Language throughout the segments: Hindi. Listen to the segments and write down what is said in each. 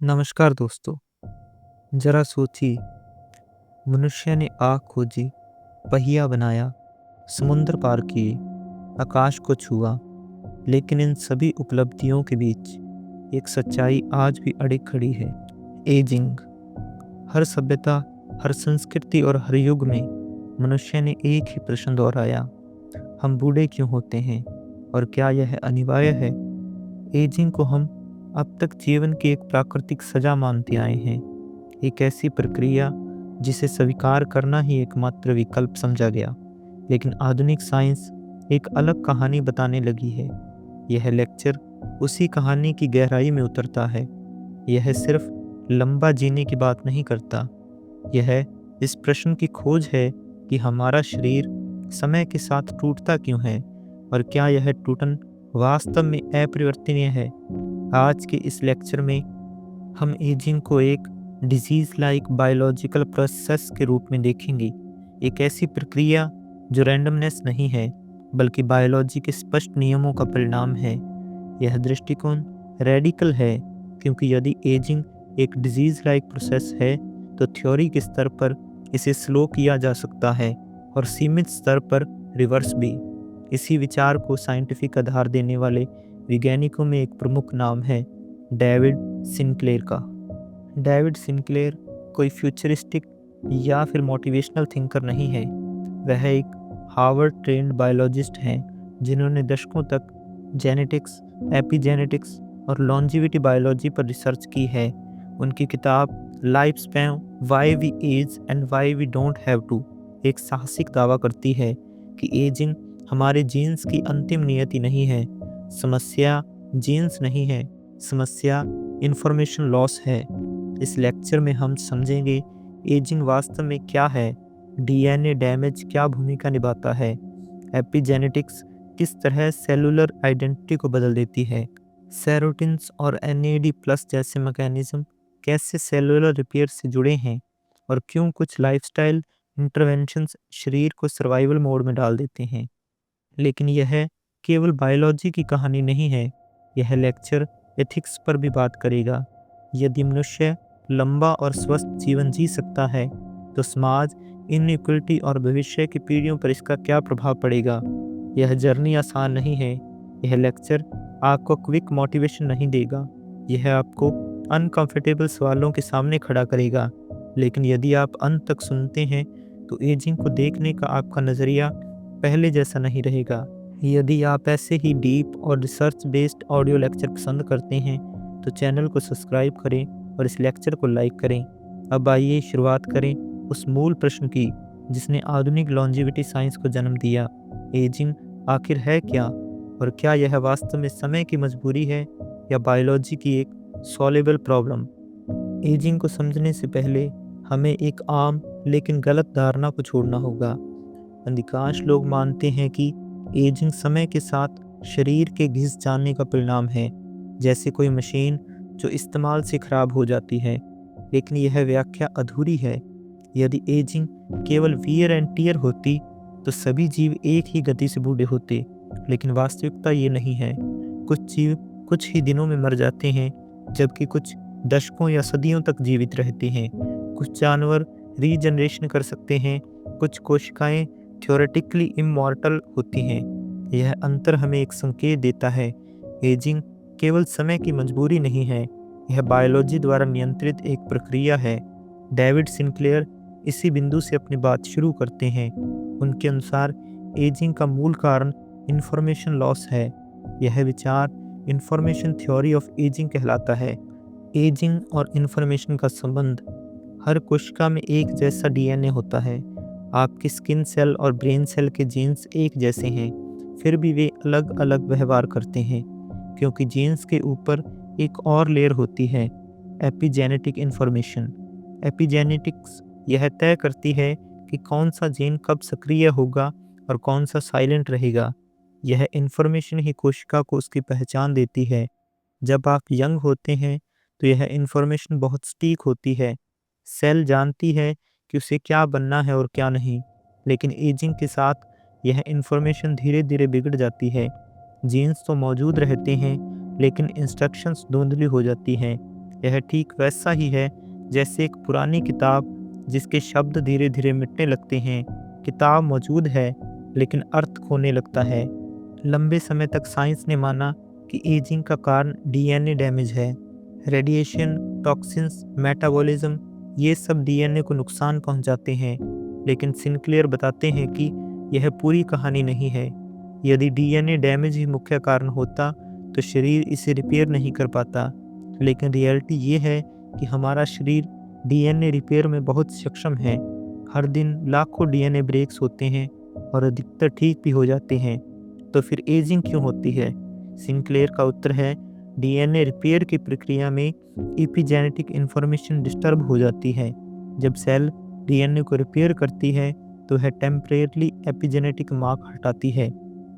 नमस्कार दोस्तों। जरा सोचिए, मनुष्य ने आग खोजी, पहिया बनाया, समुद्र पार किए, आकाश को छुआ, लेकिन इन सभी उपलब्धियों के बीच एक सच्चाई आज भी अड़ी खड़ी है। एजिंग। हर सभ्यता, हर संस्कृति और हर युग में मनुष्य ने एक ही प्रश्न दोहराया, हम बूढ़े क्यों होते हैं और क्या यह अनिवार्य है? एजिंग को हम अब तक जीवन की एक प्राकृतिक सजा मानते आए हैं, एक ऐसी प्रक्रिया जिसे स्वीकार करना ही एकमात्र विकल्प समझा गया। लेकिन आधुनिक साइंस एक अलग कहानी बताने लगी है। यह लेक्चर उसी कहानी की गहराई में उतरता है। यह सिर्फ लंबा जीने की बात नहीं करता, यह इस प्रश्न की खोज है कि हमारा शरीर समय के साथ टूटता क्यों है और क्या यह टूटन वास्तव में अपरिवर्तनीय है। आज के इस लेक्चर में हम एजिंग को एक डिजीज लाइक बायोलॉजिकल प्रोसेस के रूप में देखेंगे, एक ऐसी प्रक्रिया जो रैंडमनेस नहीं है बल्कि बायोलॉजी के स्पष्ट नियमों का परिणाम है। यह दृष्टिकोण रेडिकल है क्योंकि यदि एजिंग एक डिजीज लाइक प्रोसेस है तो थ्योरी के स्तर पर इसे स्लो किया जा सकता है और सीमित स्तर पर रिवर्स भी। इसी विचार को साइंटिफिक आधार देने वाले वैज्ञानिकों में एक प्रमुख नाम है डेविड सिनक्लेयर का। डेविड सिनक्लेयर कोई फ्यूचरिस्टिक या फिर मोटिवेशनल थिंकर नहीं है। वह एक हार्वर्ड ट्रेंड बायोलॉजिस्ट हैं जिन्होंने दशकों तक जेनेटिक्स, एपिजेनेटिक्स और लॉन्जिविटी बायोलॉजी पर रिसर्च की है। उनकी किताब lifespan why we age and why we don't have to एक साहसिक दावा करती है कि एजिंग हमारे जीन्स की अंतिम नियति नहीं है। समस्या जीन्स नहीं है, समस्या इंफॉर्मेशन लॉस है। इस लेक्चर में हम समझेंगे एजिंग वास्तव में क्या है, डीएनए डैमेज क्या भूमिका निभाता है, एपिजेनेटिक्स किस तरह सेलुलर आइडेंटिटी को बदल देती है, सेरोटिन्स और एनएडी प्लस जैसे मैकेनिज्म कैसे सेलुलर रिपेयर से जुड़े हैं और क्यों कुछ लाइफस्टाइल इंटरवेंशंस शरीर को सर्वाइवल मोड में डाल देते हैं। लेकिन यह केवल बायोलॉजी की कहानी नहीं है, यह लेक्चर एथिक्स पर भी बात करेगा। यदि मनुष्य लंबा और स्वस्थ जीवन जी सकता है तो समाज, इनइक्वलिटी और भविष्य की पीढ़ियों पर इसका क्या प्रभाव पड़ेगा। यह जर्नी आसान नहीं है। यह लेक्चर आपको क्विक मोटिवेशन नहीं देगा, यह आपको अनकंफर्टेबल सवालों के सामने खड़ा करेगा। लेकिन यदि आप अंत तक सुनते हैं तो एजिंग को देखने का आपका नज़रिया पहले जैसा नहीं रहेगा। यदि आप ऐसे ही डीप और रिसर्च बेस्ड ऑडियो लेक्चर पसंद करते हैं तो चैनल को सब्सक्राइब करें और इस लेक्चर को लाइक करें। अब आइए शुरुआत करें उस मूल प्रश्न की जिसने आधुनिक लॉन्जिविटी साइंस को जन्म दिया। एजिंग आखिर है क्या और क्या यह वास्तव में समय की मजबूरी है या बायोलॉजी की एक सॉल्वेबल प्रॉब्लम। एजिंग को समझने से पहले हमें एक आम लेकिन गलत धारणा को छोड़ना होगा। अधिकांश लोग मानते हैं कि एजिंग समय के साथ शरीर के घिस जाने का परिणाम है, जैसे कोई मशीन जो इस्तेमाल से खराब हो जाती है। लेकिन यह व्याख्या अधूरी है। यदि एजिंग केवल वियर एंड टियर होती तो सभी जीव एक ही गति से बूढ़े होते, लेकिन वास्तविकता ये नहीं है। कुछ जीव कुछ ही दिनों में मर जाते हैं जबकि कुछ दशकों या सदियों तक जीवित रहते हैं। कुछ जानवर रीजनरेशन कर सकते हैं, कुछ कोशिकाएं थ्योरेटिकली इमॉर्टल होती हैं। यह अंतर हमें एक संकेत देता है, एजिंग केवल समय की मजबूरी नहीं है, यह बायोलॉजी द्वारा नियंत्रित एक प्रक्रिया है। डेविड सिनक्लेयर इसी बिंदु से अपनी बात शुरू करते हैं। उनके अनुसार एजिंग का मूल कारण इंफॉर्मेशन लॉस है। यह विचार इंफॉर्मेशन थ्योरी ऑफ एजिंग कहलाता है। एजिंग और इंफॉर्मेशन का संबंध। हर कोशिका में एक जैसा डीएनए होता है। आपके स्किन सेल और ब्रेन सेल के जीन्स एक जैसे हैं, फिर भी वे अलग अलग व्यवहार करते हैं क्योंकि जीन्स के ऊपर एक और लेयर होती है, एपिजेनेटिक इंफॉर्मेशन। एपिजेनेटिक्स यह तय करती है कि कौन सा जीन कब सक्रिय होगा और कौन सा साइलेंट रहेगा। यह इंफॉर्मेशन ही कोशिका को उसकी पहचान देती है। जब आप यंग होते हैं तो यह इंफॉर्मेशन बहुत सटीक होती है। सेल जानती है कि उसे क्या बनना है और क्या नहीं। लेकिन एजिंग के साथ यह इंफॉर्मेशन धीरे धीरे बिगड़ जाती है। जीन्स तो मौजूद रहते हैं लेकिन इंस्ट्रक्शंस धुंधली हो जाती हैं। यह ठीक वैसा ही है जैसे एक पुरानी किताब जिसके शब्द धीरे धीरे मिटने लगते हैं। किताब मौजूद है लेकिन अर्थ खोने लगता है। लंबे समय तक साइंस ने माना कि एजिंग का कारण डीएनए डैमेज है। रेडिएशन, टॉक्सिन्स, मेटाबॉलिज्म, ये सब डीएनए को नुकसान पहुंचाते हैं। लेकिन सिंक्लेयर बताते हैं कि यह पूरी कहानी नहीं है। यदि डीएनए डैमेज ही मुख्य कारण होता तो शरीर इसे रिपेयर नहीं कर पाता। लेकिन रियलिटी ये है कि हमारा शरीर डीएनए रिपेयर में बहुत सक्षम है। हर दिन लाखों डीएनए ब्रेक्स होते हैं और अधिकतर ठीक भी हो जाते हैं। तो फिर एजिंग क्यों होती है? सिंक्लेयर का उत्तर है, डीएनए रिपेयर की प्रक्रिया में एपिजेनेटिक इंफॉर्मेशन डिस्टर्ब हो जाती है। जब सेल डीएनए को रिपेयर करती है तो वह टेम्परेरली एपिजेनेटिक मार्क हटाती है।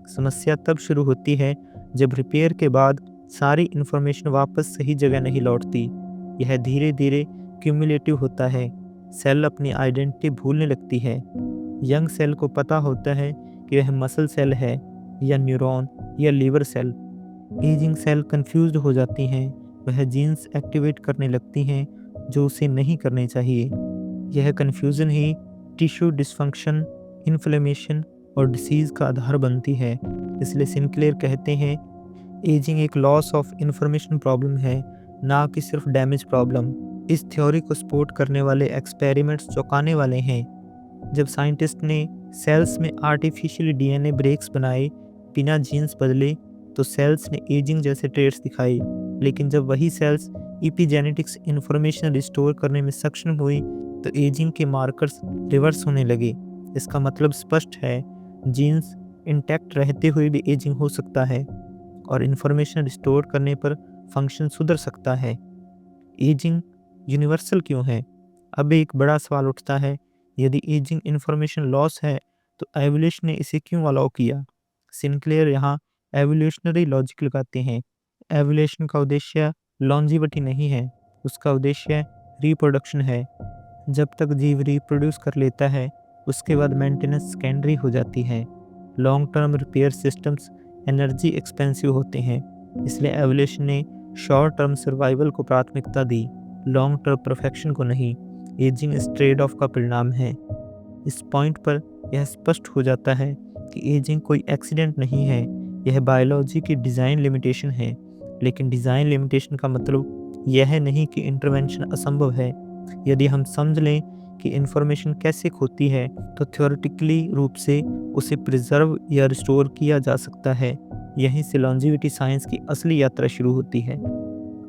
समस्या तब शुरू होती है जब रिपेयर के बाद सारी इंफॉर्मेशन वापस सही जगह नहीं लौटती। यह धीरे धीरे क्यूमुलेटिव होता है। सेल अपनी आइडेंटिटी भूलने लगती है। यंग सेल को पता होता है कि वह मसल सेल है या न्यूरॉन या liver cell. Ageing cell confused हो जाती हैं। वह जीन्स एक्टिवेट करने लगती हैं जो उसे नहीं करने चाहिए। यह कन्फ्यूजन ही टिश्यू डिसफंक्शन, इन्फ्लेमेशन और डिसीज का आधार बनती है। इसलिए सिंक्लेयर कहते हैं, एजिंग एक लॉस ऑफ इंफॉर्मेशन प्रॉब्लम है, ना कि सिर्फ डैमेज प्रॉब्लम। इस थ्योरी को सपोर्ट करने वाले एक्सपेरिमेंट्स चौंकाने वाले हैं। जब साइंटिस्ट ने सेल्स में आर्टिफिशियल डीएनए ब्रेक्स बनाए, बिना जीन्स बदले, तो सेल्स ने एजिंग जैसे ट्रेट्स दिखाए। लेकिन जब वही सेल्स एपिजेनेटिक्स इंफॉर्मेशन रिस्टोर करने में सक्षम हुई तो एजिंग के मार्कर्स रिवर्स होने लगे। इसका मतलब स्पष्ट है, जीन्स इंटैक्ट रहते हुए भी एजिंग हो सकता है और इंफॉर्मेशन रिस्टोर करने पर फंक्शन सुधर सकता है। एजिंग यूनिवर्सल क्यों है? अब एक बड़ा सवाल उठता है, यदि एजिंग इंफॉर्मेशन लॉस है तो एवोल्यूशन ने इसे क्यों अलाउ किया? सिंक्लेयर यहाँ एवोल्यूशनरी लॉजिक लगाते हैं। एवोल्यूशन का उद्देश्य लॉन्जिविटी नहीं है, उसका उद्देश्य रिप्रोडक्शन है। जब तक जीव रिप्रोड्यूस कर लेता है उसके बाद मेंटेनेंस सेकेंडरी हो जाती है। Long term repair systems energy expensive होते हैं, इसलिए एवोल्यूशन ने शॉर्ट टर्म सर्वाइवल को प्राथमिकता दी, लॉन्ग टर्म परफेक्शन को नहीं। एजिंग इस ट्रेड ऑफ का परिणाम है। इस पॉइंट पर यह स्पष्ट हो जाता है कि एजिंग कोई एक्सीडेंट नहीं है, यह बायोलॉजी की डिज़ाइन लिमिटेशन है। लेकिन डिज़ाइन लिमिटेशन का मतलब यह नहीं कि इंटरवेंशन असंभव है। यदि हम समझ लें कि इंफॉर्मेशन कैसे खोती है तो थ्योरेटिकली रूप से उसे प्रिजर्व या रिस्टोर किया जा सकता है। यहीं से लॉन्जिविटी साइंस की असली यात्रा शुरू होती है।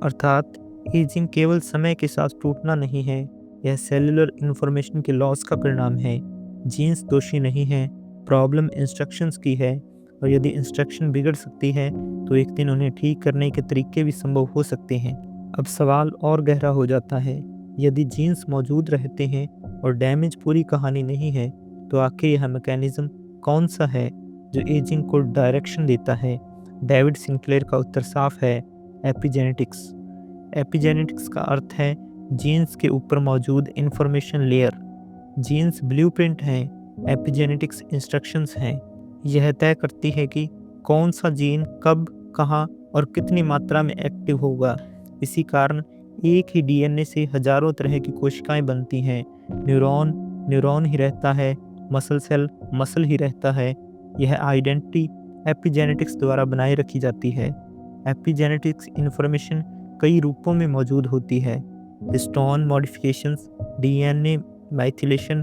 अर्थात एजिंग केवल समय के साथ टूटना नहीं है, यह सेलुलर इंफॉर्मेशन के लॉस का परिणाम है। जीन्स दोषी नहीं है, प्रॉब्लम इंस्ट्रक्शंस की है, और यदि इंस्ट्रक्शन बिगड़ सकती है तो एक दिन उन्हें ठीक करने के तरीके भी संभव हो सकते हैं। अब सवाल और गहरा हो जाता है, यदि जीन्स मौजूद रहते हैं और डैमेज पूरी कहानी नहीं है तो आखिर यह मैकेनिज्म कौन सा है जो एजिंग को डायरेक्शन देता है? डेविड सिंक्लेयर का उत्तर साफ है, एपिजेनेटिक्स। एपिजेनेटिक्स का अर्थ है जीन्स के ऊपर मौजूद इंफॉर्मेशन लेयर। जीन्स ब्लूप्रिंट हैं, एपिजेनेटिक्स इंस्ट्रक्शंस हैं। यह तय करती है कि कौन सा जीन कब, कहाँ और कितनी मात्रा में एक्टिव होगा। इसी कारण एक ही डीएनए से हजारों तरह की कोशिकाएं बनती हैं। न्यूरॉन न्यूरॉन ही रहता है, मसल सेल मसल ही रहता है। यह आइडेंटिटी एपिजेनेटिक्स द्वारा बनाए रखी जाती है। एपिजेनेटिक्स इंफॉर्मेशन कई रूपों में मौजूद होती है। Histone modifications, DNA methylation,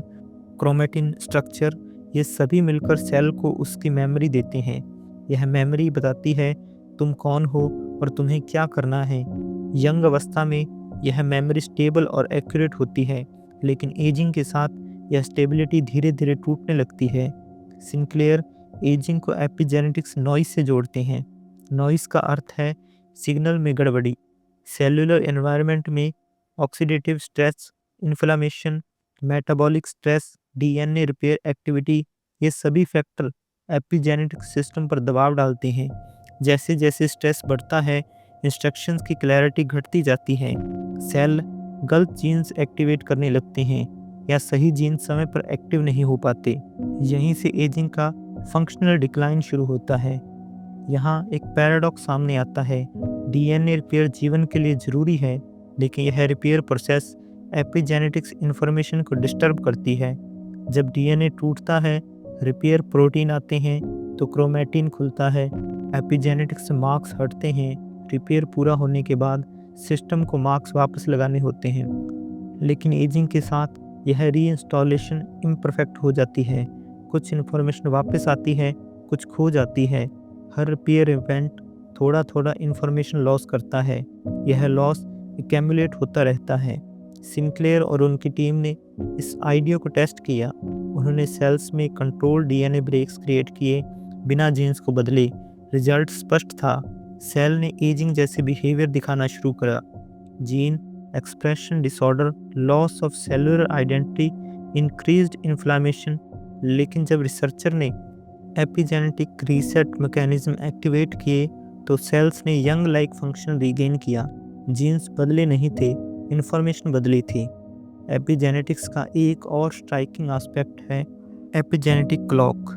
chromatin structure, ये सभी मिलकर सेल को उसकी मेमोरी देते हैं। यह मेमोरी बताती है तुम कौन हो और तुम्हें क्या करना है। यंग अवस्था में यह मेमोरी स्टेबल और एक्यूरेट होती है, लेकिन एजिंग के साथ यह स्टेबिलिटी धीरे धीरे टूटने लगती है। सिंक्लेयर एजिंग को एपिजेनेटिक्स नॉइस से जोड़ते हैं। नॉइस का अर्थ है सिग्नल में गड़बड़ी। सेलुलर एनवायरनमेंट में oxidative stress, inflammation, metabolic stress, DNA repair activity, ये सभी फैक्टर एपिजेनेटिक सिस्टम पर दबाव डालते हैं। जैसे जैसे स्ट्रेस बढ़ता है, इंस्ट्रक्शंस की क्लैरिटी घटती जाती है। सेल गलत जीन्स एक्टिवेट करने लगते हैं या सही जीन समय पर एक्टिव नहीं हो पाते। यहीं से एजिंग का फंक्शनल डिक्लाइन शुरू होता है। यहाँ एक पैराडॉक्स सामने आता है। डीएनए रिपेयर जीवन के लिए जरूरी है, लेकिन यह रिपेयर प्रोसेस एपिजेनेटिक्स इंफॉर्मेशन को डिस्टर्ब करती है। जब डीएनए टूटता है, रिपेयर प्रोटीन आते हैं तो क्रोमैटिन खुलता है, एपिजेनेटिक्स मार्क्स हटते हैं। रिपेयर पूरा होने के बाद सिस्टम को मार्क्स वापस लगाने होते हैं, लेकिन एजिंग के साथ यह रीइंस्टॉलेशन इम्परफेक्ट हो जाती है। कुछ इन्फॉर्मेशन वापस आती है, कुछ खो जाती है। हर रिपेयर इवेंट थोड़ा थोड़ा इन्फॉर्मेशन लॉस करता है। यह लॉस एक्यूमुलेट होता रहता है। सिंक्लेयर और उनकी टीम ने इस आइडिया को टेस्ट किया। उन्होंने सेल्स में कंट्रोल डीएनए ब्रेक्स क्रिएट किए बिना जीन्स को बदले। रिजल्ट स्पष्ट था, सेल ने एजिंग जैसे बिहेवियर दिखाना शुरू करा। Gene expression disorder, loss of cellular identity, increased inflammation. लेकिन जब रिसर्चर ने एपिजेनेटिक रीसेट मैकेनिज्म एक्टिवेट किए तो सेल्स ने यंग लाइक फंक्शन रीगेन किया। जीन्स बदले नहीं थे, इन्फॉर्मेशन बदली थी। एपिजेनेटिक्स का एक और स्ट्राइकिंग एस्पेक्ट है epigenetic clock.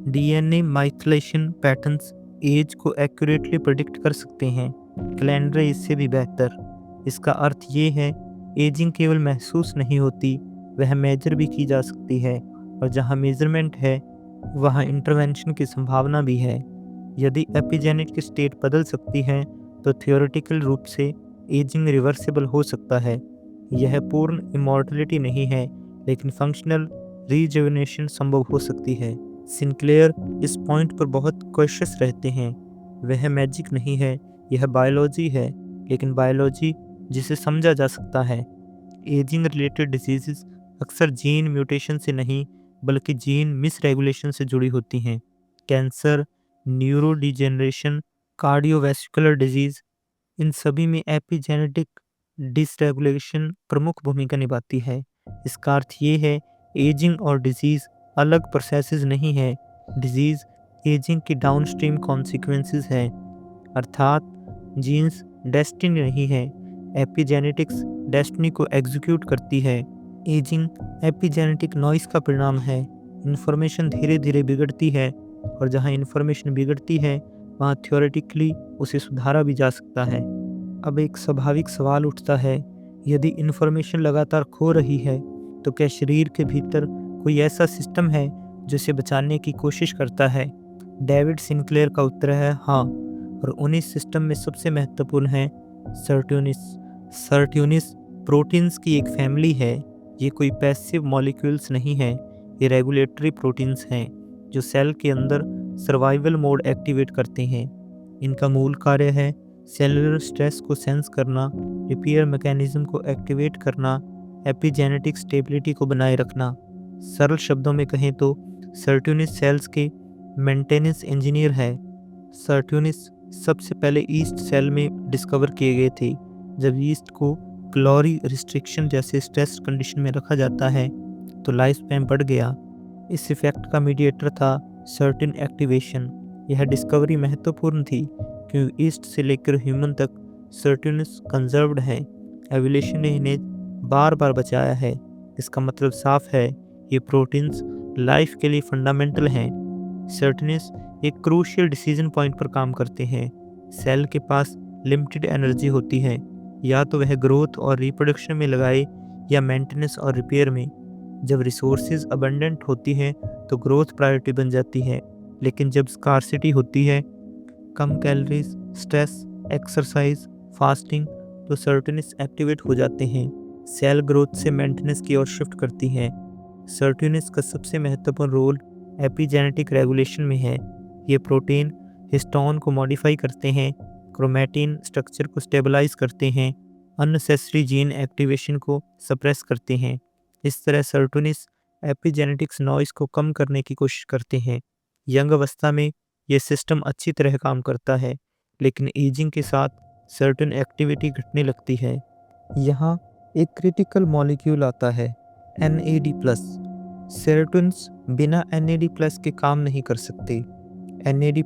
DNA methylation patterns age को एक्यूरेटली प्रेडिक्ट कर सकते हैं, कैलेंडर इससे भी बेहतर। इसका अर्थ ये है, एजिंग केवल महसूस नहीं होती, वह मेजर भी की जा सकती है, और जहाँ मेजरमेंट है वहाँ इंटरवेंशन की संभावना भी है। यदि एपिजेनेटिक स्टेट बदल सकती है तो थियोरेटिकल रूप से एजिंग रिवर्सिबल हो सकता है। यह पूर्ण इमॉर्टलिटी नहीं है, लेकिन फंक्शनल रीजुवेनेशन संभव हो सकती है। सिंक्लेयर इस पॉइंट पर बहुत कॉशियस रहते हैं। वह मैजिक नहीं है, यह बायोलॉजी है, लेकिन बायोलॉजी जिसे समझा जा सकता है। एजिंग रिलेटेड डिजीजेस अक्सर जीन म्यूटेशन से नहीं बल्कि जीन मिसरेगुलेशन से जुड़ी होती हैं। कैंसर, न्यूरोडिजेनरेशन, कार्डियोवैस्कुलर डिजीज, इन सभी में एपिजेनेटिक डिसरेगुलेशन प्रमुख भूमिका निभाती है। इसका अर्थ ये है, एजिंग और डिजीज अलग प्रोसेसेस नहीं है। डिजीज एजिंग की डाउनस्ट्रीम कॉन्सिक्वेंसेस है, अर्थात जीन्स डेस्टिनी नहीं है, एपिजेनेटिक्स डेस्टिनी को एग्जीक्यूट करती है। एजिंग एपिजेनेटिक नॉइस का परिणाम है। इन्फॉर्मेशन धीरे धीरे बिगड़ती है, और जहाँ इन्फॉर्मेशन बिगड़ती है वहाँ थ्योरेटिकली उसे सुधारा भी जा सकता है। अब एक स्वाभाविक सवाल उठता है, यदि इन्फॉर्मेशन लगातार खो रही है तो क्या शरीर के भीतर कोई ऐसा सिस्टम है जो इसे बचाने की कोशिश करता है? डेविड सिंक्लेयर का उत्तर है हाँ, और उन्हीं सिस्टम में सबसे महत्वपूर्ण है सर्ट्यूनिस। सर्ट्यूनिस प्रोटीन्स की एक फैमिली है। ये कोई पैसिव मॉलिक्यूल्स नहीं है, ये रेगुलेटरी प्रोटीन्स हैं जो सेल के अंदर सर्वाइवल मोड एक्टिवेट करते हैं। इनका मूल कार्य है सेलुलर स्ट्रेस को सेंस करना, रिपेयर मैकेनिज्म को एक्टिवेट करना, एपिजेनेटिक स्टेबिलिटी को बनाए रखना। सरल शब्दों में कहें तो सर्ट्यूनिस सेल्स के मेंटेनेंस इंजीनियर है। सर्ट्यूनिस सबसे पहले ईस्ट सेल में डिस्कवर किए गए थे। जब ईस्ट को कैलोरी रिस्ट्रिक्शन जैसे स्ट्रेस कंडीशन में रखा जाता है तो लाइफ स्पैन बढ़ गया। इस इफेक्ट का मीडिएटर था सर्टेन एक्टिवेशन। यह डिस्कवरी महत्वपूर्ण थी क्योंकि ईस्ट से लेकर ह्यूमन तक सर्ट्यूनिस कंजर्व्ड है। एवोल्यूशन ने इन्हें बार बार बचाया है। इसका मतलब साफ है, ये प्रोटीन्स लाइफ के लिए फंडामेंटल हैं। सर्ट्यूनिस एक क्रूशियल डिसीजन पॉइंट पर काम करते हैं। सेल के पास लिमिटेड एनर्जी होती है, या तो वह ग्रोथ और रिप्रोडक्शन में लगाए या मेंटेनेंस और रिपेयर में। जब रिसोर्सेज अबंडेंट होती हैं तो ग्रोथ प्रायोरिटी बन जाती है, लेकिन जब स्कार्सिटी होती है, कम कैलोरीज, स्ट्रेस, एक्सरसाइज, फास्टिंग, तो सर्ट्यूनिस एक्टिवेट हो जाते हैं। सेल ग्रोथ से मेंटेनेंस की ओर शिफ्ट करती हैं। सर्ट्यूनिस का सबसे महत्वपूर्ण रोल एपिजेनेटिक रेगुलेशन में है। ये प्रोटीन हिस्टोन को मॉडिफाई करते हैं, क्रोमैटिन स्ट्रक्चर को स्टेबलाइज करते हैं, अननेसेसरी जीन एक्टिवेशन को सप्रेस करते हैं। इस तरह सर्ट्यूनिस एपिजेनेटिक्स नॉइस को कम करने की कोशिश करते हैं। यंग अवस्था में यह सिस्टम अच्छी तरह काम करता है, लेकिन एजिंग के साथ सर्टेन एक्टिविटी घटने लगती है। यहाँ एक क्रिटिकल मॉलिक्यूल आता है, NAD+। सेरोटोनिन्स बिना NAD+ के काम नहीं कर सकते। NAD+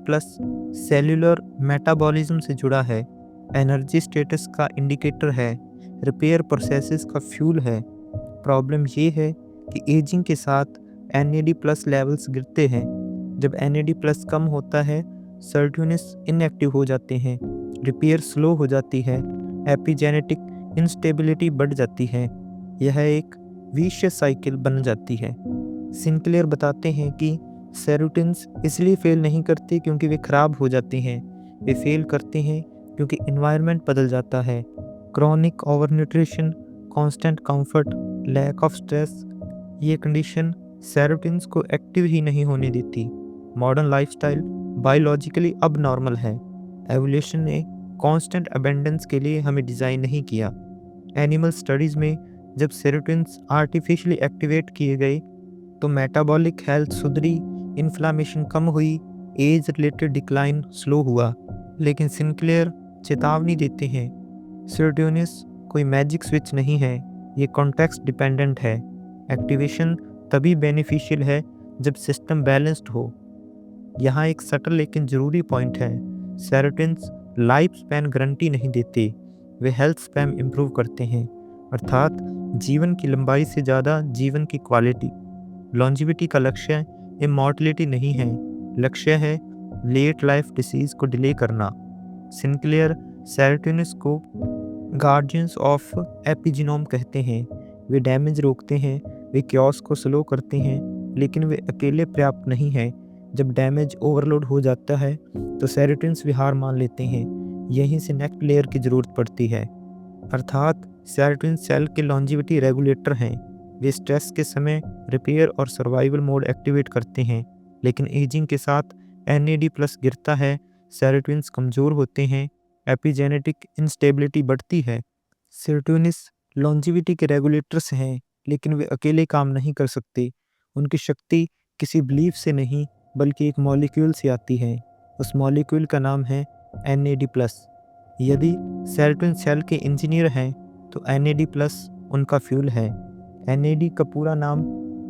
सेल्यूलर मेटाबॉलिज्म से जुड़ा है, एनर्जी स्टेटस का इंडिकेटर है, रिपेयर प्रोसेसेस का फ्यूल है। प्रॉब्लम ये है कि एजिंग के साथ NAD+ लेवल्स गिरते हैं। जब NAD+ कम होता है, सर्ट्यूनिस इनएक्टिव हो जाते हैं, रिपेयर स्लो हो जाती है, एपिजेनेटिक इंस्टेबिलिटी बढ़ जाती है। यह एक विशियस साइकिल बन जाती है। सिंक्लेयर बताते हैं कि सेरोटिन्स इसलिए फेल नहीं करते क्योंकि वे खराब हो जाते हैं, वे फेल करते हैं क्योंकि इन्वायरमेंट बदल जाता है। Chronic over nutrition, constant comfort, lack of stress, ये कंडीशन सेरोटिन्स को एक्टिव ही नहीं होने देती। मॉडर्न लाइफस्टाइल बायोलॉजिकली अब नॉर्मल है। एवोल्यूशन ने कांस्टेंट अबेंडेंस के लिए हमें डिज़ाइन नहीं किया। एनिमल स्टडीज़ में जब सेरोटिन्स आर्टिफिशियली एक्टिवेट किए गए तो मेटाबॉलिक हेल्थ सुधरी, इन्फ्लामेशन कम हुई, एज रिलेटेड डिक्लाइन स्लो हुआ। लेकिन सिंक्लेयर चेतावनी देते हैं, सेरोटोनिन कोई मैजिक स्विच नहीं है, ये कॉन्टेक्स्ट डिपेंडेंट है। एक्टिवेशन तभी बेनिफिशियल है जब सिस्टम बैलेंस्ड हो। यहाँ एक सटल लेकिन ज़रूरी पॉइंट है, सेरोटिन्स लाइफ स्पैन गारंटी नहीं देते, वे हेल्थ स्पैन इम्प्रूव करते हैं, अर्थात जीवन की लंबाई से ज़्यादा जीवन की क्वालिटी। लॉन्जिविटी का लक्ष्य इमॉर्टलिटी नहीं है, लक्ष्य है लेट लाइफ डिसीज को डिले करना। सिंक्लेयर सेरोटोनिन को गार्जियंस ऑफ एपिजीनोम कहते हैं। वे डैमेज रोकते हैं, वे क्योस को स्लो करते हैं, लेकिन वे अकेले पर्याप्त नहीं हैं। जब डैमेज ओवरलोड हो जाता है तो सेरोटोनिन भी हार मान लेते हैं। यहीं से नेक्स्ट लेयर की ज़रूरत पड़ती है, अर्थात सेरोटोनिन सेल के लॉन्जिविटी रेगुलेटर हैं। वे स्ट्रेस के समय रिपेयर और सर्वाइवल मोड एक्टिवेट करते हैं, लेकिन एजिंग के साथ NAD+ गिरता है, सेरोटोनिन कमज़ोर होते हैं, एपिजेनेटिक इंस्टेबिलिटी बढ़ती है। सेरोटोनिन लॉन्जिविटी के रेगुलेटर्स हैं, लेकिन वे अकेले काम नहीं कर सकते। उनकी शक्ति किसी बिलीफ से नहीं बल्कि एक मॉलिक्यूल से आती है। उस मॉलिक्यूल का नाम है NAD+। यदि सेरोटोनिन सेल के इंजीनियर हैं तो NAD+ उनका फ्यूल है। NAD का पूरा नाम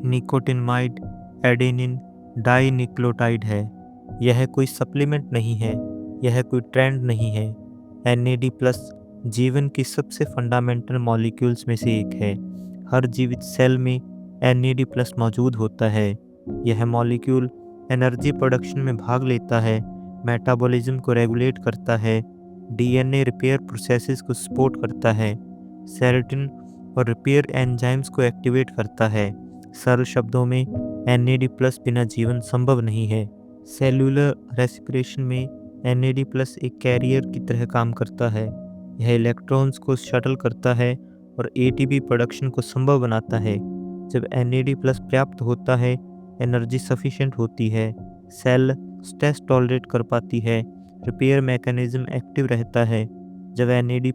निकोटिनामाइड एडेनिन डाइन्यूक्लियोटाइड है। यह कोई सप्लीमेंट नहीं है, यह कोई ट्रेंड नहीं है। NAD+ जीवन की सबसे फंडामेंटल मॉलिक्यूल्स में से एक है। हर जीवित सेल में NAD+ मौजूद होता है। यह मॉलिक्यूल एनर्जी प्रोडक्शन में भाग लेता है, मेटाबॉलिज्म को रेगुलेट करता है, DNA रिपेयर प्रोसेसेस को सपोर्ट करता है, सेरोटोनिन और रिपेयर एंजाइम्स को एक्टिवेट करता है। सरल शब्दों में NAD+ बिना जीवन संभव नहीं है। सेलुलर रेस्पिरेशन में NAD+ एक कैरियर की तरह काम करता है। यह इलेक्ट्रॉन्स को शटल करता है और ATP प्रोडक्शन को संभव बनाता है। जब NAD+ पर्याप्त होता है, एनर्जी सफिशिएंट होती है, सेल स्ट्रेस टॉलरेट कर पाती है, रिपेयर मैकेनिज्म एक्टिव रहता है। जब NAD+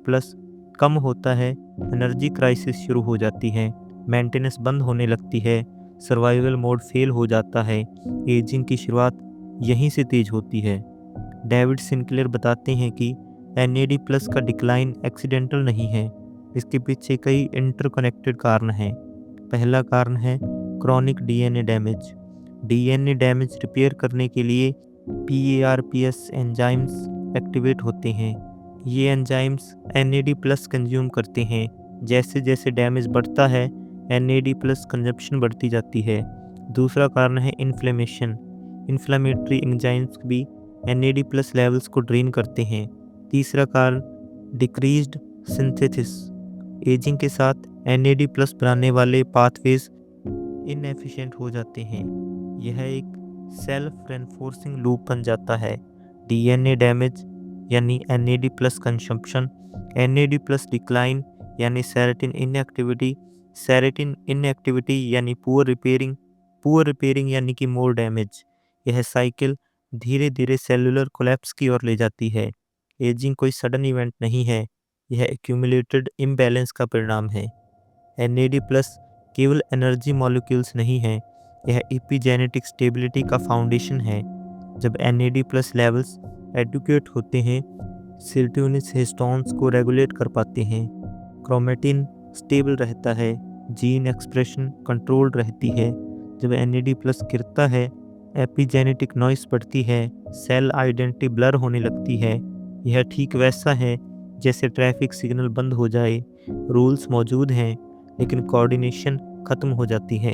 कम होता है, एनर्जी क्राइसिस शुरू हो जाती है, मेंटेनेंस बंद होने लगती है, सर्वाइवल मोड फेल हो जाता है। एजिंग की शुरुआत यहीं से तेज होती है। डेविड सिंक्लेयर बताते हैं कि NAD+ का डिक्लाइन एक्सीडेंटल नहीं है, इसके पीछे कई इंटरकनेक्टेड कारण हैं। पहला कारण है chronic DNA damage. DNA damage repair करने के लिए PARPS एंजाइम्स एक्टिवेट होते हैं। ये एंजाइम्स NAD+ कंज्यूम करते हैं। जैसे जैसे डैमेज बढ़ता है, NAD+ कंजप्शन बढ़ती जाती है। दूसरा कारण है इन्फ्लेमेशन। इन्फ्लेमेटरी एंजाइम्स भी NAD+ लेवल्स को ड्रेन करते हैं। तीसरा कारण डिक्रीज्ड सिंथेसिस। एजिंग के साथ NAD+ बनाने वाले पाथवेज इनएफिशिएंट हो जाते हैं। यह एक सेल्फ रेनफोर्सिंग लूप बन जाता है। DNA डैमेज यानी NAD+ कंजम्पशन, NAD+ डिक्लाइन यानी सेरोटोनिन इनएक्टिविटी यानी पुअर रिपेयरिंग यानी कि मोर डैमेज। यह साइकिल धीरे धीरे सेलुलर कोलैप्स की ओर ले जाती है। एजिंग कोई सडन इवेंट नहीं है, यह एक्यूमुलेटेड इम्बैलेंस का परिणाम है। NAD+ केवल एनर्जी मॉलिक्यूल्स नहीं है, यह एपिजेनेटिक स्टेबिलिटी का फाउंडेशन है। जब NAD+ लेवल्स एडुकेट होते हैं, सेरोटोनिन हिस्टोन्स को रेगुलेट कर पाते हैं, क्रोमेटिन स्टेबल रहता है, जीन एक्सप्रेशन कंट्रोल्ड रहती है। जब NAD+ गिरता है, एपिजेनेटिक नॉइस बढ़ती है, सेल आइडेंटिटी ब्लर होने लगती है। यह ठीक वैसा है जैसे ट्रैफिक सिग्नल बंद हो जाए, रूल्स मौजूद हैं लेकिन कोऑर्डिनेशन खत्म हो जाती है।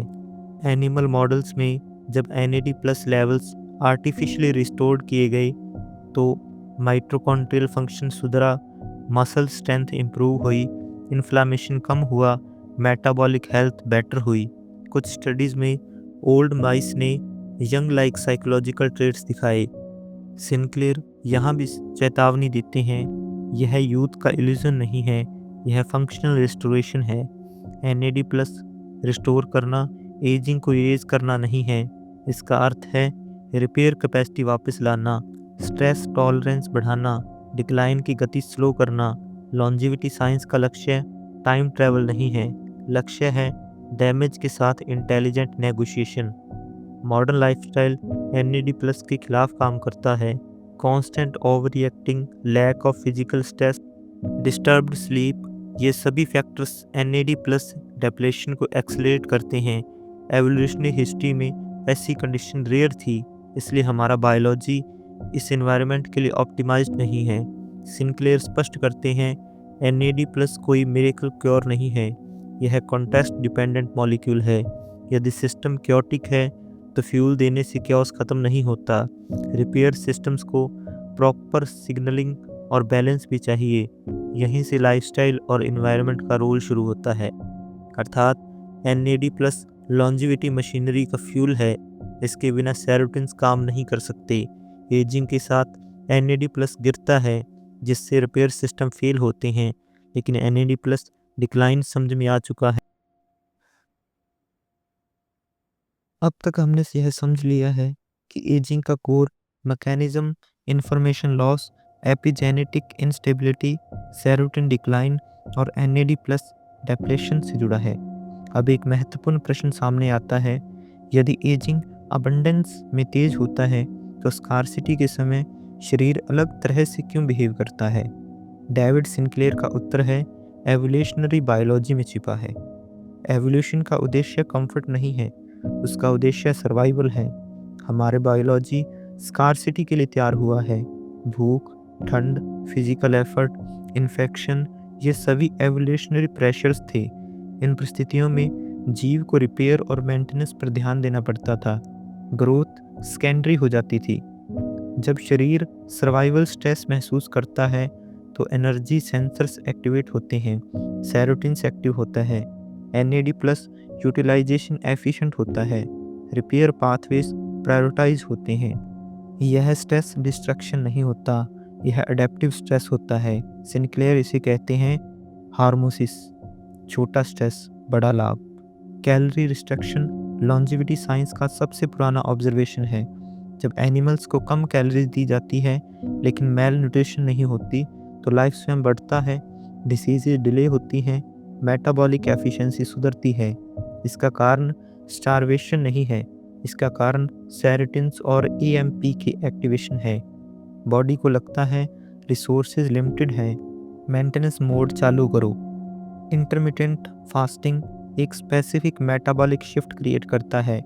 एनिमल मॉडल्स में जब NAD+ लेवल्स आर्टिफिशियली रिस्टोर्ड किए गए तो माइटोकॉन्ड्रियल फंक्शन सुधरा, मसल स्ट्रेंथ इम्प्रूव हुई, इन्फ्लामेशन कम हुआ, मेटाबॉलिक हेल्थ बेटर हुई। कुछ स्टडीज़ में ओल्ड माइस ने यंग लाइक साइकोलॉजिकल ट्रेट्स दिखाए। सिनक्लेयर यहाँ भी चेतावनी देते हैं, यह यूथ का इल्यूजन नहीं है, यह फंक्शनल रिस्टोरेशन है। एनएडी प्लस रिस्टोर करना एजिंग को इरेज करना नहीं है, इसका अर्थ है रिपेयर कैपेसिटी वापस लाना, स्ट्रेस टॉलरेंस बढ़ाना, डिक्लाइन की गति स्लो करना। लॉन्जिविटी साइंस का लक्ष्य टाइम ट्रैवल नहीं है, लक्ष्य है डैमेज के साथ intelligent negotiation. Modern lifestyle NAD plus के खिलाफ काम करता है। Constant over reacting, lack of physical stress, disturbed sleep, ये सभी फैक्टर्स एनएडी प्लस डिप्लेशन को एक्सेलरेट करते हैं। एवोल्यूशनरी हिस्ट्री में ऐसी कंडीशन रेयर थी, इसलिए हमारा बायोलॉजी इस एनवायरनमेंट के लिए ऑप्टिमाइज्ड नहीं है। सिनक्लेयर स्पष्ट करते हैं, एनएडी प्लस कोई मिरेकल क्योर नहीं है, यह कॉन्टेक्स्ट डिपेंडेंट मॉलिक्यूल है। यदि सिस्टम क्योटिक है तो फ्यूल देने से क्योस ख़त्म नहीं होता। रिपेयर सिस्टम्स को प्रॉपर सिग्नलिंग और बैलेंस भी चाहिए। यहीं से लाइफस्टाइल और एनवायरनमेंट का रोल शुरू होता है। अर्थात एनएडी प्लस लॉन्जिविटी मशीनरी का फ्यूल है, इसके बिना सेरोटिन्स काम नहीं कर सकते। एजिंग के साथ एनएडी प्लस गिरता है, जिससे रिपेयर सिस्टम फेल होते हैं, लेकिन एनएडी प्लस डिक्लाइन समझ में आ चुका है। अब तक हमने यह समझ लिया है कि एजिंग का core mechanism information loss, epigenetic instability, serotonin decline और एनएडी प्लस डेप्लेशन से जुड़ा है। अब एक महत्वपूर्ण प्रश्न सामने आता है, यदि एजिंग अबंडेंस में तेज होता है तो स्कार्सिटी के समय शरीर अलग तरह से क्यों बिहेव करता है? डेविड सिनक्लेयर का उत्तर है, एवोल्यूशनरी बायोलॉजी में छिपा है। एवोल्यूशन का उद्देश्य कंफर्ट नहीं है, उसका उद्देश्य सर्वाइवल है। हमारे बायोलॉजी स्कार्सिटी के लिए तैयार हुआ है। भूख, ठंड, फिजिकल एफर्ट, इन्फेक्शन, ये सभी एवोल्यूशनरी प्रेशर्स थे। इन परिस्थितियों में जीव को रिपेयर और मेंटेनेंस पर ध्यान देना पड़ता था। ग्रोथ सेकेंडरी हो जाती थी। जब शरीर सर्वाइवल स्ट्रेस महसूस करता है तो एनर्जी सेंसर्स एक्टिवेट होते हैं, सेरोटिन्स एक्टिव होता है, एनएडी प्लस यूटिलाइजेशन एफिशिएंट होता है, रिपेयर पाथवेज प्रायोरिटाइज होते हैं। यह स्ट्रेस डिस्ट्रक्शन नहीं होता, यह अडेप्टिव स्ट्रेस होता है। सिनक्लेयर इसे कहते हैं हार्मोसिस, छोटा स्ट्रेस बड़ा लाभ। कैलोरी रिस्ट्रिक्शन लॉन्जिविटी साइंस का सबसे पुराना ऑब्जर्वेशन है। जब एनिमल्स को कम कैलोरीज दी जाती है लेकिन मेल न्यूट्रिशन नहीं होती तो लाइफ स्पैन बढ़ता है, डिसीजेज डिले होती हैं, मेटाबॉलिक एफिशिएंसी सुधरती है। इसका कारण स्टारवेशन नहीं है, इसका कारण सेरोटिन्स और एएमपी की एक्टिवेशन है। बॉडी को लगता है रिसोर्सेज लिमिटेड हैं, मेंटेनेंस मोड चालू करो। इंटरमिटेंट फास्टिंग एक स्पेसिफिक मेटाबॉलिक शिफ्ट क्रिएट करता है।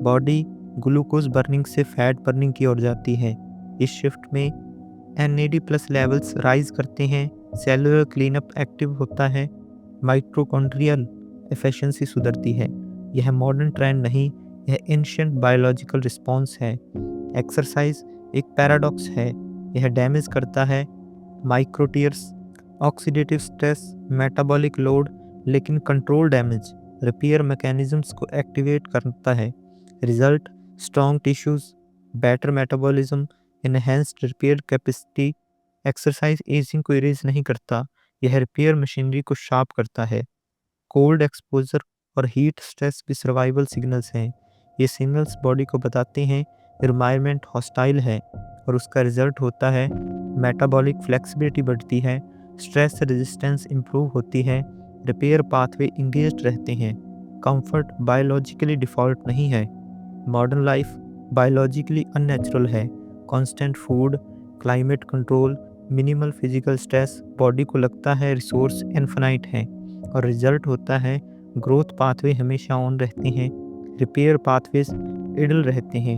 बॉडी ग्लूकोज बर्निंग से फैट बर्निंग की ओर जाती है। इस शिफ्ट में एनएडी प्लस लेवल्स राइज करते हैं, सेलुलर क्लीनअप एक्टिव होता है, माइटोकॉन्ड्रियल एफिशिएंसी सुधरती है। यह मॉडर्न ट्रेंड नहीं, यह एंशिएंट बायोलॉजिकल रिस्पॉन्स है। एक्सरसाइज एक पैराडॉक्स है, यह डैमेज करता है माइक्रोटियर्स, ऑक्सीडेटिव स्ट्रेस, मेटाबॉलिक लोड, लेकिन कंट्रोल डैमेज रिपेयर मैकेनिज्म्स को एक्टिवेट करता है। Result strong tissues, better metabolism, enhanced repair capacity. Exercise ageing को इरेज नहीं करता, यह रिपेयर मशीनरी को शार्प करता है। कोल्ड एक्सपोजर और हीट स्ट्रेस भी सर्वाइवल सिग्नल्स हैं। ये सिग्नल्स बॉडी को बताते हैं एनवायरनमेंट हॉस्टाइल है और उसका रिजल्ट होता है मेटाबॉलिक फ्लेक्सिबिलिटी बढ़ती है, स्ट्रेस रेजिस्टेंस इंप्रूव होती है, रिपेयर पाथवे इंगेज्ड रहते हैं। कंफर्ट बायोलॉजिकली डिफ़ॉल्ट नहीं है, मॉडर्न लाइफ बायोलॉजिकली अननेचुरल है। Constant food, climate control, minimal physical stress, body को लगता है रिसोर्स इनफिनाइट है और रिजल्ट होता है ग्रोथ पाथवे हमेशा ऑन रहते हैं, रिपेयर पाथवेज इडल रहते हैं।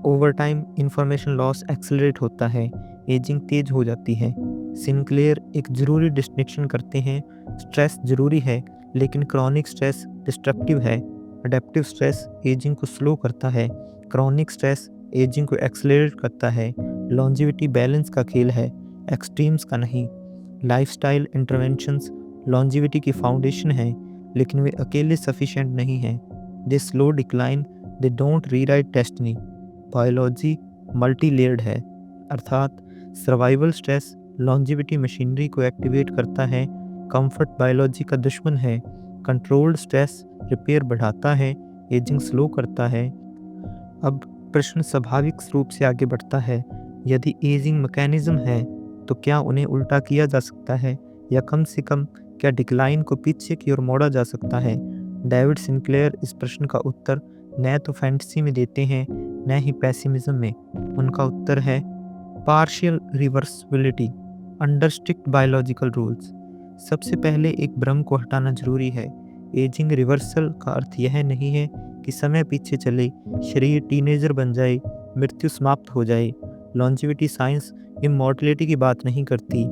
Over time information loss accelerate होता है, एजिंग तेज हो जाती है। सिनक्लेयर एक ज़रूरी डिस्टिंक्शन करते हैं, स्ट्रेस ज़रूरी है लेकिन क्रॉनिक स्ट्रेस डिस्ट्रक्टिव है। अडेप्टिव स्ट्रेस एजिंग को स्लो करता है, क्रॉनिक स्ट्रेस एजिंग को एक्सेलरेट करता है। लॉन्जिविटी बैलेंस का खेल है, एक्सट्रीम्स का नहीं। लाइफस्टाइल इंटरवेंशंस लॉन्जिविटी की फाउंडेशन है, लेकिन वे अकेले सफिशिएंट नहीं हैं। They slow decline, they don't rewrite destiny. Biology multi layered है, अर्थात सर्वाइवल स्ट्रेस लॉन्जिविटी मशीनरी को एक्टिवेट करता है, कंफर्ट बायोलॉजी का दुश्मन है, कंट्रोल्ड स्ट्रेस रिपेयर बढ़ाता है, एजिंग स्लो करता है। अब प्रश्न स्वाभाविक रूप से आगे बढ़ता है, यदि एजिंग मैकेनिज्म है तो क्या उन्हें उल्टा किया जा सकता है, या कम से कम क्या डिक्लाइन को पीछे की ओर मोड़ा जा सकता है? डेविड सिंक्लेयर इस प्रश्न का उत्तर न तो फैंटेसी में देते हैं न ही पेसिमिज्म में। उनका उत्तर है partial reversibility under strict biological rules. सबसे पहले एक भ्रम को हटाना जरूरी है। एजिंग रिवर्सल का अर्थ यह नहीं है कि समय पीछे चले, शरीर टीनेजर बन जाए, मृत्यु समाप्त हो जाए। लॉन्जिविटी साइंस इमॉर्टलिटी की बात नहीं करती,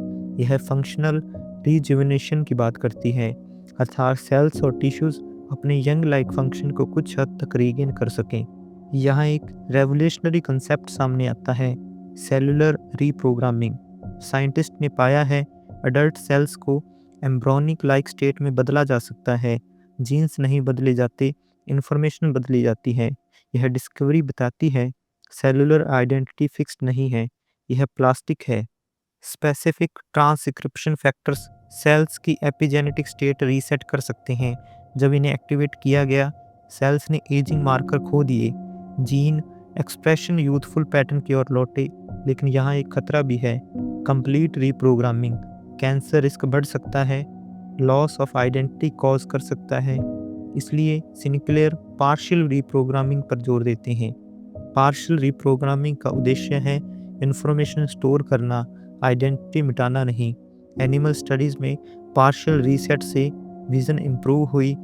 यह फंक्शनल रिजुविनेशन की बात करती है, अर्थात सेल्स और टिश्यूज अपने यंग लाइक फंक्शन को कुछ हद तक रीगेन कर सकें। यहाँ एक रेवोल्यूशनरी कंसेप्ट सामने आता है, सेलुलर रीप्रोग्रामिंग। साइंटिस्ट ने पाया है अडल्ट सेल्स को एम्ब्रोनिक लाइक स्टेट में बदला जा सकता है। जीन्स नहीं बदले जाते, इंफॉर्मेशन बदली जाती है। यह डिस्कवरी बताती है सेलुलर आइडेंटिटी फिक्स्ड नहीं है, यह प्लास्टिक है। स्पेसिफिक ट्रांसक्रिप्शन फैक्टर्स सेल्स की एपिजेनेटिक स्टेट रीसेट कर सकते हैं। जब इन्हें एक्टिवेट किया गया, सेल्स ने एजिंग मार्कर खो दिए, जीन एक्सप्रेशन यूथफुल पैटर्न की ओर लौटे। लेकिन यहाँ एक खतरा भी है, कंप्लीट रीप्रोग्रामिंग। कैंसर रिस्क बढ़ सकता है, लॉस ऑफ आइडेंटिटी कॉज कर सकता है। इसलिए सिंक्लेयर पार्शियल रीप्रोग्रामिंग पर जोर देते हैं। पार्शियल रीप्रोग्रामिंग का उद्देश्य है इंफॉर्मेशन स्टोर करना, आइडेंटिटी मिटाना नहीं। एनिमल स्टडीज़ में पार्शियल रीसेट से विज़न इम्प्रूव हुई,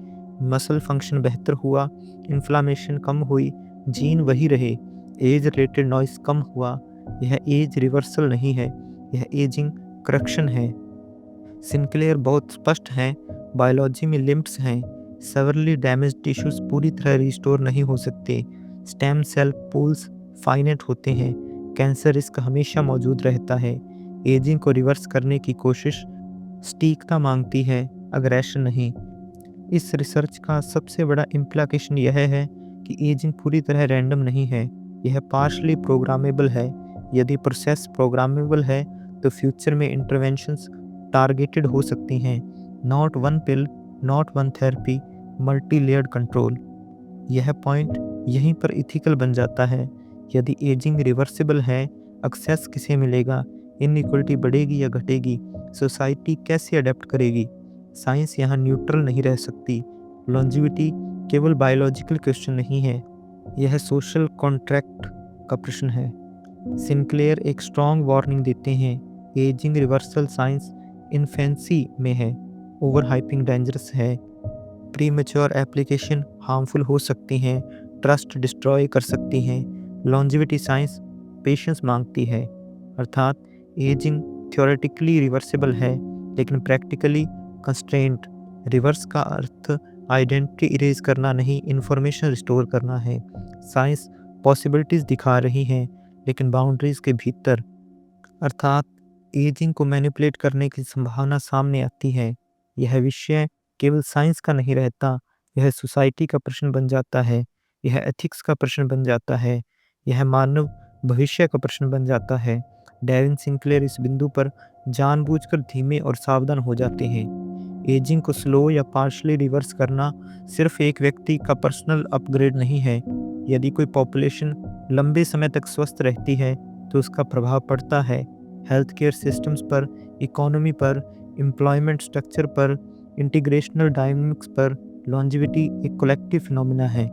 मसल फंक्शन बेहतर हुआ, इन्फ्लामेशन कम हुई, जीन वही रहे, एज रिलेटेड नॉइस कम हुआ। यह एज रिवर्सल नहीं है, यह एजिंग करेक्शन है। सिंक्लेयर बहुत स्पष्ट हैं, बायोलॉजी में लिमिट्स हैं। सेवरली डैमेज टिश्यूज पूरी तरह रिस्टोर नहीं हो सकते। स्टेम सेल पूल्स फाइनाइट होते हैं। कैंसर रिस्क हमेशा मौजूद रहता है। एजिंग को रिवर्स करने की कोशिश सटीकता मांगती है, अग्रेशन नहीं। इस रिसर्च का सबसे बड़ा इम्प्लीकेशन यह है कि एजिंग पूरी तरह रैंडम नहीं है, यह पार्शली प्रोग्रामेबल है। यदि प्रोसेस प्रोग्रामेबल है तो फ्यूचर में इंटरवेंशंस टारगेटेड हो सकती हैं। Not one pill, not one therapy, multi layered control. यह पॉइंट यहीं पर इथिकल बन जाता है। यदि एजिंग रिवर्सिबल है, एक्सेस किसे मिलेगा, इनइक्वलिटी बढ़ेगी या घटेगी, सोसाइटी कैसे अडेप्ट करेगी? साइंस यहाँ न्यूट्रल नहीं रह सकती। लॉन्जिविटी केवल बायोलॉजिकल क्वेश्चन नहीं है, यह सोशल कॉन्ट्रैक्ट का प्रश्न है। सिंक्लेयर एक स्ट्रॉन्ग वार्निंग देते हैं, एजिंग रिवर्सल साइंस इन्फेंसी में है, ओवर हाइपिंग डेंजरस है, प्रीमेच्योर एप्लीकेशन हार्मफुल हो सकती हैं, ट्रस्ट डिस्ट्रॉय कर सकती हैं। लॉन्जिविटी साइंस पेशेंस मांगती है, अर्थात एजिंग थ्योरेटिकली रिवर्सिबल है लेकिन प्रैक्टिकली कंस्ट्रेंट। रिवर्स का अर्थ आइडेंटिटी इरेज करना नहीं, इन्फॉर्मेशन रिस्टोर करना है। साइंस पॉसिबिलिटीज़ दिखा रही हैं लेकिन बाउंड्रीज के भीतर, अर्थात एजिंग को मैनिपुलेट करने की संभावना सामने आती है। यह विषय केवल साइंस का नहीं रहता, यह सोसाइटी का प्रश्न बन जाता है, यह एथिक्स का प्रश्न बन जाता है, यह मानव भविष्य का प्रश्न बन जाता है। डेविड सिंक्लेयर इस बिंदु पर जानबूझकर धीमे और सावधान हो जाते हैं। एजिंग को स्लो या पार्शली रिवर्स करना सिर्फ एक व्यक्ति का पर्सनल अपग्रेड नहीं है। यदि कोई पॉपुलेशन लंबे समय तक स्वस्थ रहती है तो उसका प्रभाव पड़ता है हेल्थ केयर सिस्टम्स पर, इकोनॉमी पर, एम्प्लॉयमेंट स्ट्रक्चर पर, इंटीग्रेशनल डायनामिक्स पर। लॉन्जिविटी एक कलेक्टिव फिनोमिना है।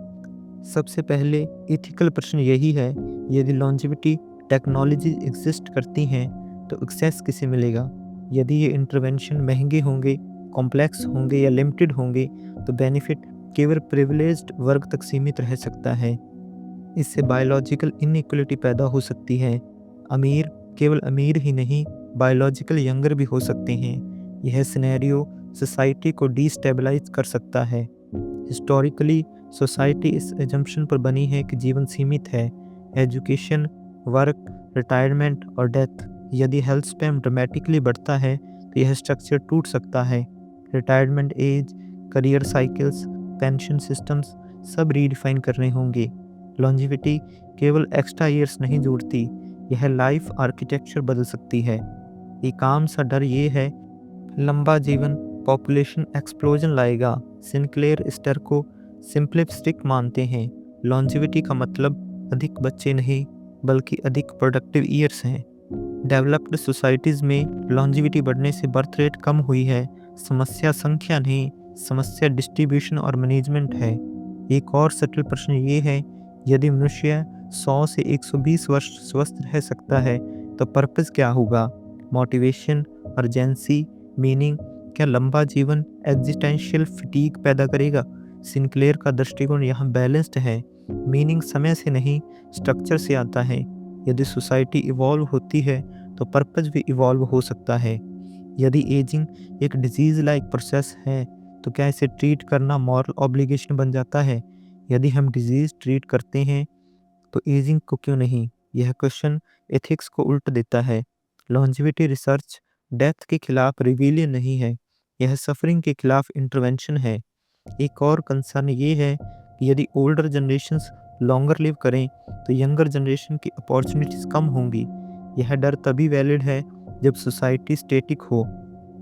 सबसे पहले एथिकल प्रश्न यही है, यदि लॉन्जिविटी टेक्नोलॉजी एग्जिस्ट करती हैं तो एक्सेस किसे मिलेगा? यदि ये इंटरवेंशन महंगे होंगे, कॉम्प्लेक्स होंगे या लिमिटेड होंगे तो बेनिफिट केवल प्रिविलेज्ड वर्ग तक सीमित रह सकता है। इससे बायोलॉजिकल इनइक्वलिटी पैदा हो सकती है। अमीर केवल अमीर ही नहीं, बायोलॉजिकल यंगर भी हो सकते हैं। यह सिनेरियो सोसाइटी को डिस्टेबलाइज कर सकता है। हिस्टोरिकली सोसाइटी इस एजम्पशन पर बनी है कि जीवन सीमित है, एजुकेशन, वर्क, रिटायरमेंट और डेथ। यदि हेल्थ स्पैन ड्रामेटिकली बढ़ता है तो यह स्ट्रक्चर टूट सकता है। Retirement age, career cycles, pension systems सब रीडिफाइन करने होंगे। लॉन्जिविटी केवल एक्स्ट्रा ईयर्स नहीं जोड़ती, यह लाइफ आर्किटेक्चर बदल सकती है। एक आम सा डर ये है, लंबा जीवन पॉपुलेशन एक्सप्लोजन लाएगा। सिंक्लेयर इस डर को सिंपलिस्टिक मानते हैं। लॉन्जिविटी का मतलब अधिक बच्चे नहीं, बल्कि अधिक प्रोडक्टिव ईयर्स हैं। डेवलप्ड सोसाइटीज़ में लॉन्जिविटी बढ़ने से बर्थ रेट कम हुई है। समस्या संख्या नहीं, समस्या डिस्ट्रीब्यूशन और मैनेजमेंट है। एक और सटल प्रश्न ये है, यदि मनुष्य 100 से 120 वर्ष स्वस्थ रह सकता है तो पर्पस क्या होगा? Motivation, urgency, meaning? क्या लंबा जीवन एग्जिस्टेंशियल फटीग पैदा करेगा? सिंक्लेयर का दृष्टिकोण यहाँ बैलेंस्ड है। मीनिंग समय से नहीं, स्ट्रक्चर से आता है। यदि सोसाइटी इवॉल्व होती है तो पर्पस भी इवॉल्व हो सकता है। यदि एजिंग एक डिजीज़ लाइक प्रोसेस है तो क्या इसे ट्रीट करना मॉरल ऑब्लिगेशन बन जाता है? यदि हम डिजीज़ ट्रीट करते हैं तो एजिंग को क्यों नहीं? यह क्वेश्चन एथिक्स को उल्ट देता है। लॉन्जिविटी रिसर्च डेथ के खिलाफ रिविलियन नहीं है, यह सफरिंग के खिलाफ इंटरवेंशन है। एक और कंसर्न ये है कि यदि ओल्डर जनरेशन्स लॉन्गर लिव करें तो यंगर जनरेशन की अपॉर्चुनिटीज़ कम होंगी। यह डर तभी वैलिड है जब सोसाइटी स्टेटिक हो।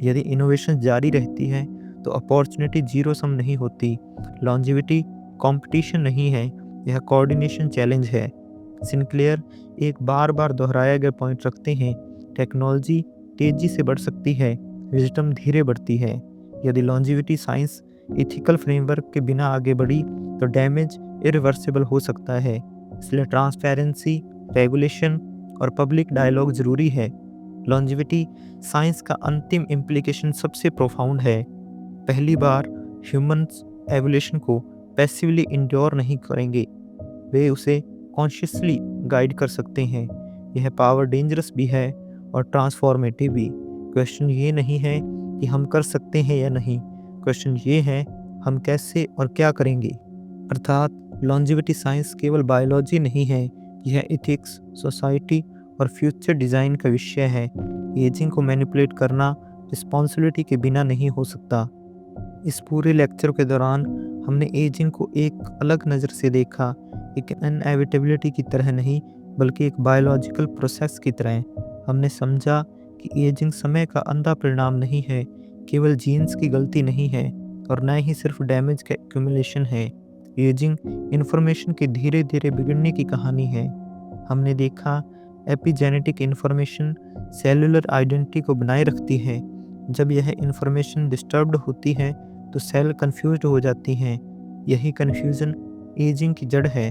यदि इनोवेशन जारी रहती है तो अपॉर्चुनिटी जीरो सम नहीं होती। लॉन्जिविटी कंपटीशन नहीं है, यह कोऑर्डिनेशन चैलेंज है। सिंक्लेयर एक बार बार दोहराया गया पॉइंट रखते हैं, टेक्नोलॉजी तेजी से बढ़ सकती है, विजडम धीरे बढ़ती है। यदि लॉन्जिविटी साइंस इथिकल फ्रेमवर्क के बिना आगे बढ़ी तो डैमेज इरिवर्सिबल हो सकता है। इसलिए ट्रांसपेरेंसी, रेगुलेशन और पब्लिक डायलॉग ज़रूरी है। लॉन्जिविटी साइंस का अंतिम इम्प्लीकेशन सबसे प्रोफाउंड है। पहली बार ह्यूमंस एवोल्यूशन को पैसिवली इंड्योर नहीं करेंगे, वे उसे कॉन्शियसली गाइड कर सकते हैं। यह पावर डेंजरस भी है और ट्रांसफॉर्मेटिव भी। क्वेश्चन ये नहीं है कि हम कर सकते हैं या नहीं, क्वेश्चन ये है हम कैसे और क्या करेंगे। अर्थात लॉन्जिविटी साइंस केवल बायोलॉजी नहीं है, यह एथिक्स, सोसाइटी और फ्यूचर डिज़ाइन का विषय है। एजिंग को मैनिपुलेट करना रिस्पॉन्सिबिलिटी के बिना नहीं हो सकता। इस पूरे लेक्चर के दौरान हमने एजिंग को एक अलग नज़र से देखा, एक इनएविटेबिलिटी की तरह नहीं, बल्कि एक बायोलॉजिकल प्रोसेस की तरह। हमने समझा कि एजिंग समय का अंधा परिणाम नहीं है, केवल जीन्स की गलती नहीं है और न ही सिर्फ डैमेज का एक्यूमुलेशन है। एजिंग इन्फॉर्मेशन की धीरे धीरे बिगड़ने की कहानी है। हमने देखा एपिजेनेटिक इन्फॉर्मेशन सेलुलर आइडेंटिटी को बनाए रखती है। जब यह इन्फॉर्मेशन डिस्टर्ब्ड होती है तो सेल कंफ्यूज्ड हो जाती हैं। यही कन्फ्यूज़न एजिंग की जड़ है।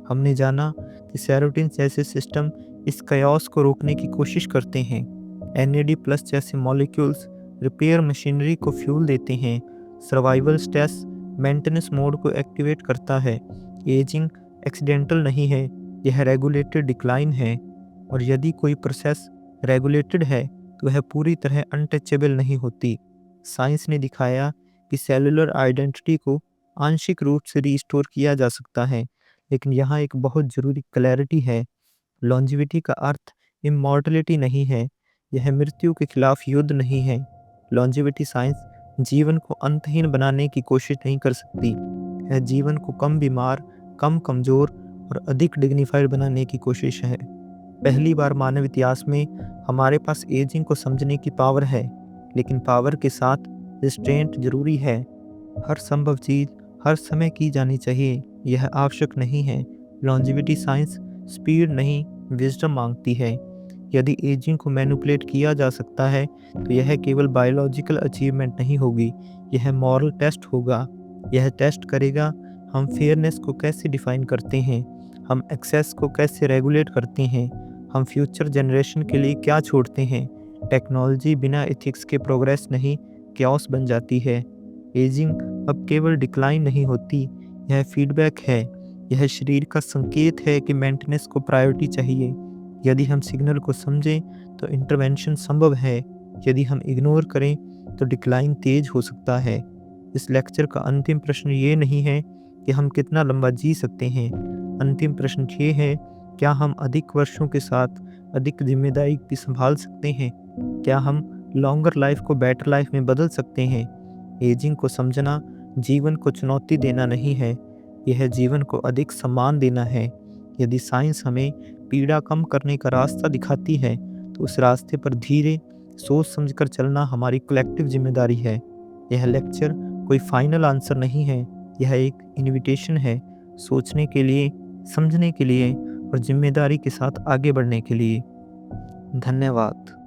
हमने जाना कि सेरोटिन जैसे सिस्टम इस कयास को रोकने की कोशिश करते हैं। NAD+ जैसे मॉलिक्यूल्स रिपेयर मशीनरी को फ्यूल देते हैं। सर्वाइवल स्ट्रेस मेंटेनेंस मोड को एक्टिवेट करता है। एजिंग एक्सीडेंटल नहीं है, यह रेगुलेटेड डिक्लाइन है। और यदि कोई प्रोसेस रेगुलेटेड है तो वह पूरी तरह अनटचेबल नहीं होती। साइंस ने दिखाया कि सेलुलर आइडेंटिटी को आंशिक रूप से रिस्टोर किया जा सकता है, लेकिन यहाँ एक बहुत ज़रूरी क्लैरिटी है। लॉन्जिविटी का अर्थ इमॉर्टलिटी नहीं है, यह मृत्यु के खिलाफ युद्ध नहीं है। लॉन्जिविटी साइंस जीवन को अंतहीन बनाने की कोशिश नहीं कर सकती, यह जीवन को कम बीमार, कम कमज़ोर और अधिक डिग्निफाइड बनाने की कोशिश है। पहली बार मानव इतिहास में हमारे पास एजिंग को समझने की पावर है, लेकिन पावर के साथ रिस्ट्रेंट जरूरी है। हर संभव चीज़ हर समय की जानी चाहिए, यह आवश्यक नहीं है। लॉन्जिविटी साइंस स्पीड नहीं, विजडम मांगती है। यदि एजिंग को मैनिपुलेट किया जा सकता है तो यह केवल बायोलॉजिकल अचीवमेंट नहीं होगी, यह मॉरल टेस्ट होगा। यह टेस्ट करेगा हम फेयरनेस को कैसे डिफाइन करते हैं, हम एक्सेस को कैसे रेगुलेट करते हैं, हम फ्यूचर जनरेशन के लिए क्या छोड़ते हैं। टेक्नोलॉजी बिना एथिक्स के प्रोग्रेस नहीं, क्याओस बन जाती है। एजिंग अब केवल डिक्लाइन नहीं होती, यह फीडबैक है। यह शरीर का संकेत है कि मेंटेनेंस को प्रायोरिटी चाहिए। यदि हम सिग्नल को समझें तो इंटरवेंशन संभव है, यदि हम इग्नोर करें तो डिक्लाइन तेज हो सकता है। इस लेक्चर का अंतिम प्रश्न ये नहीं है कि हम कितना लंबा जी सकते हैं। अंतिम प्रश्न ये है, क्या हम अधिक वर्षों के साथ अधिक जिम्मेदारी भी संभाल सकते हैं? क्या हम लॉन्गर लाइफ को बेटर लाइफ में बदल सकते हैं? एजिंग को समझना जीवन को चुनौती देना नहीं है, यह जीवन को अधिक सम्मान देना है। यदि साइंस हमें पीड़ा कम करने का रास्ता दिखाती है, तो उस रास्ते पर धीरे सोच समझकर चलना हमारी कलेक्टिव जिम्मेदारी है। यह लेक्चर कोई फाइनल आंसर नहीं है, यह एक इनविटेशन है सोचने के लिए, समझने के लिए और जिम्मेदारी के साथ आगे बढ़ने के लिए। धन्यवाद।